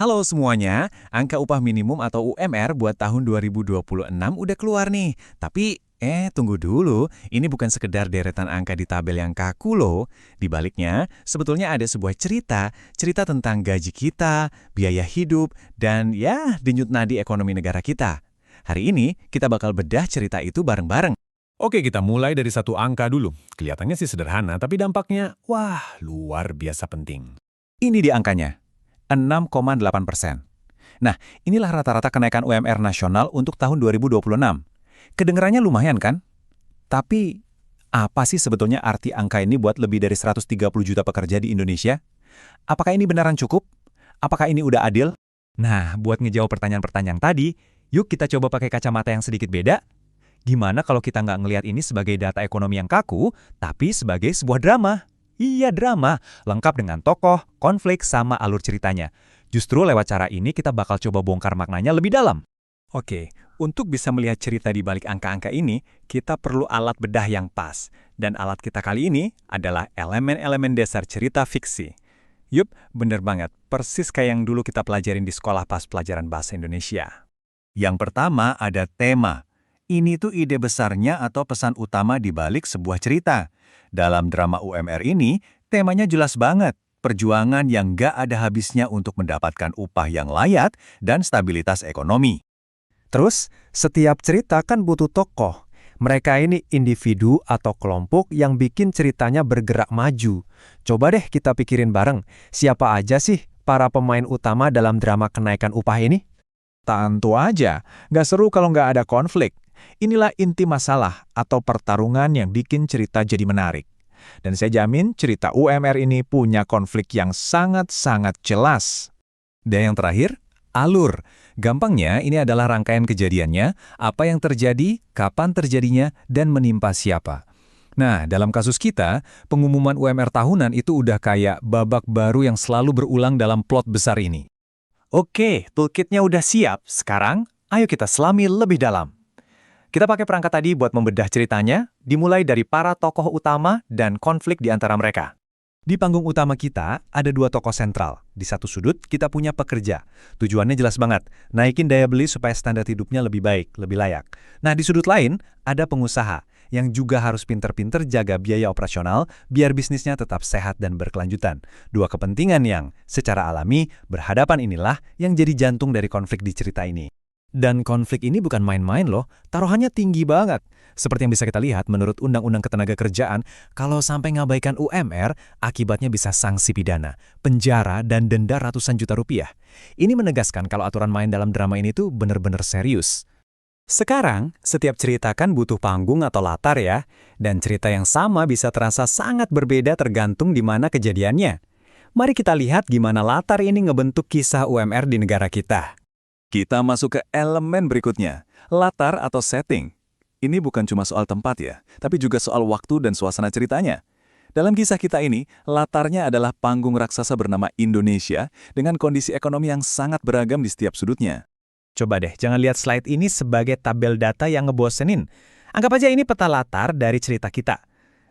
Halo semuanya, angka upah minimum atau UMR buat tahun 2026 udah keluar nih. Tapi, tunggu dulu, ini bukan sekedar deretan angka di tabel yang kaku loh. Di baliknya, sebetulnya ada sebuah cerita tentang gaji kita, biaya hidup, dan ya, denyut nadi ekonomi negara kita. Hari ini, kita bakal bedah cerita itu bareng-bareng. Oke, kita mulai dari satu angka dulu. Kelihatannya sih sederhana, tapi dampaknya, wah, luar biasa penting. Ini di angkanya, 6,8%. Nah, inilah rata-rata kenaikan UMR nasional untuk tahun 2026. Kedengerannya lumayan kan? Tapi, apa sih sebetulnya arti angka ini buat lebih dari 130 juta pekerja di Indonesia? Apakah ini beneran cukup? Apakah ini udah adil? Nah, buat ngejawab pertanyaan-pertanyaan tadi, yuk kita coba pakai kacamata yang sedikit beda. Gimana kalau kita nggak ngelihat ini sebagai data ekonomi yang kaku, tapi sebagai sebuah drama? Iya, drama. Lengkap dengan tokoh, konflik, sama alur ceritanya. Justru lewat cara ini kita bakal coba bongkar maknanya lebih dalam. Oke, untuk bisa melihat cerita di balik angka-angka ini, kita perlu alat bedah yang pas. Dan alat kita kali ini adalah elemen-elemen dasar cerita fiksi. Yup, bener banget. Persis kayak yang dulu kita pelajarin di sekolah pas pelajaran bahasa Indonesia. Yang pertama ada tema. Ini tuh ide besarnya atau pesan utama di balik sebuah cerita. Dalam drama UMR ini, temanya jelas banget. Perjuangan yang gak ada habisnya untuk mendapatkan upah yang layak dan stabilitas ekonomi. Terus, setiap cerita kan butuh tokoh. Mereka ini individu atau kelompok yang bikin ceritanya bergerak maju. Coba deh kita pikirin bareng, siapa aja sih para pemain utama dalam drama kenaikan upah ini? Tentu aja, nggak seru kalau nggak ada konflik. Inilah inti masalah atau pertarungan yang bikin cerita jadi menarik. Dan saya jamin cerita UMR ini punya konflik yang sangat-sangat jelas. Dan yang terakhir, alur. Gampangnya, ini adalah rangkaian kejadiannya, apa yang terjadi, kapan terjadinya, dan menimpa siapa. Nah, dalam kasus kita, pengumuman UMR tahunan itu udah kayak babak baru yang selalu berulang dalam plot besar ini. Oke, toolkitnya udah siap. Sekarang, ayo kita selami lebih dalam. Kita pakai perangkat tadi buat membedah ceritanya, dimulai dari para tokoh utama dan konflik di antara mereka. Di panggung utama kita, ada dua tokoh sentral. Di satu sudut, kita punya pekerja. Tujuannya jelas banget, naikin daya beli supaya standar hidupnya lebih baik, lebih layak. Nah, di sudut lain, ada pengusaha yang juga harus pinter-pinter jaga biaya operasional biar bisnisnya tetap sehat dan berkelanjutan. Dua kepentingan yang, secara alami, berhadapan inilah yang jadi jantung dari konflik di cerita ini. Dan konflik ini bukan main-main loh, taruhannya tinggi banget. Seperti yang bisa kita lihat menurut Undang-Undang Ketenagakerjaan, kalau sampai ngabaikan UMR, akibatnya bisa sanksi pidana, penjara, dan denda ratusan juta rupiah. Ini menegaskan kalau aturan main dalam drama ini tuh bener-bener serius. Sekarang, setiap cerita kan butuh panggung atau latar ya, dan cerita yang sama bisa terasa sangat berbeda tergantung di mana kejadiannya. Mari kita lihat gimana latar ini ngebentuk kisah UMR di negara kita. Kita masuk ke elemen berikutnya, latar atau setting. Ini bukan cuma soal tempat ya, tapi juga soal waktu dan suasana ceritanya. Dalam kisah kita ini, latarnya adalah panggung raksasa bernama Indonesia dengan kondisi ekonomi yang sangat beragam di setiap sudutnya. Coba deh, jangan lihat slide ini sebagai tabel data yang ngebosenin. Anggap aja ini peta latar dari cerita kita.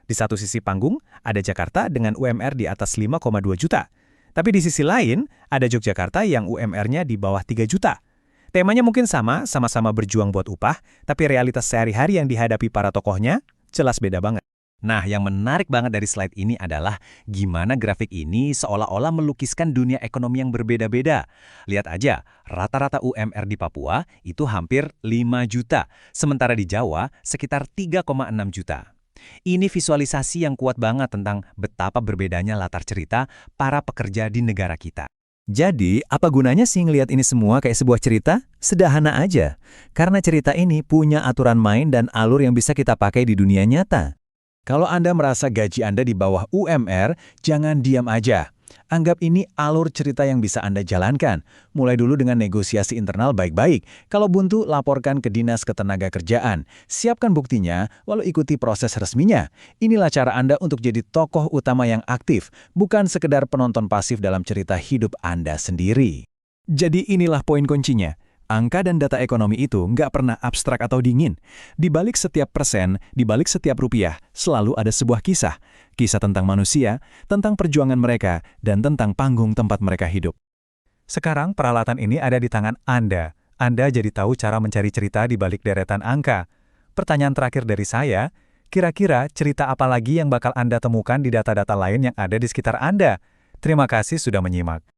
Di satu sisi panggung, ada Jakarta dengan UMR di atas 5,2 juta. Tapi di sisi lain, ada Yogyakarta yang UMR-nya di bawah 3 juta. Temanya mungkin sama-sama berjuang buat upah, tapi realitas sehari-hari yang dihadapi para tokohnya jelas beda banget. Nah, yang menarik banget dari slide ini adalah gimana grafik ini seolah-olah melukiskan dunia ekonomi yang berbeda-beda. Lihat aja, rata-rata UMR di Papua itu hampir 5 juta, sementara di Jawa sekitar 3,6 juta. Ini visualisasi yang kuat banget tentang betapa berbedanya latar cerita para pekerja di negara kita. Jadi, apa gunanya sih ngelihat ini semua kayak sebuah cerita? Sederhana aja. Karena cerita ini punya aturan main dan alur yang bisa kita pakai di dunia nyata. Kalau Anda merasa gaji Anda di bawah UMR, jangan diam aja. Anggap ini alur cerita yang bisa Anda jalankan. Mulai dulu dengan negosiasi internal baik-baik. Kalau buntu, laporkan ke Dinas Ketenagakerjaan. Siapkan buktinya, lalu ikuti proses resminya. Inilah cara Anda untuk jadi tokoh utama yang aktif, bukan sekedar penonton pasif dalam cerita hidup Anda sendiri. Jadi inilah poin kuncinya. Angka dan data ekonomi itu nggak pernah abstrak atau dingin. Di balik setiap persen, di balik setiap rupiah, selalu ada sebuah kisah. Kisah tentang manusia, tentang perjuangan mereka, dan tentang panggung tempat mereka hidup. Sekarang peralatan ini ada di tangan Anda. Anda jadi tahu cara mencari cerita di balik deretan angka. Pertanyaan terakhir dari saya, kira-kira cerita apa lagi yang bakal Anda temukan di data-data lain yang ada di sekitar Anda? Terima kasih sudah menyimak.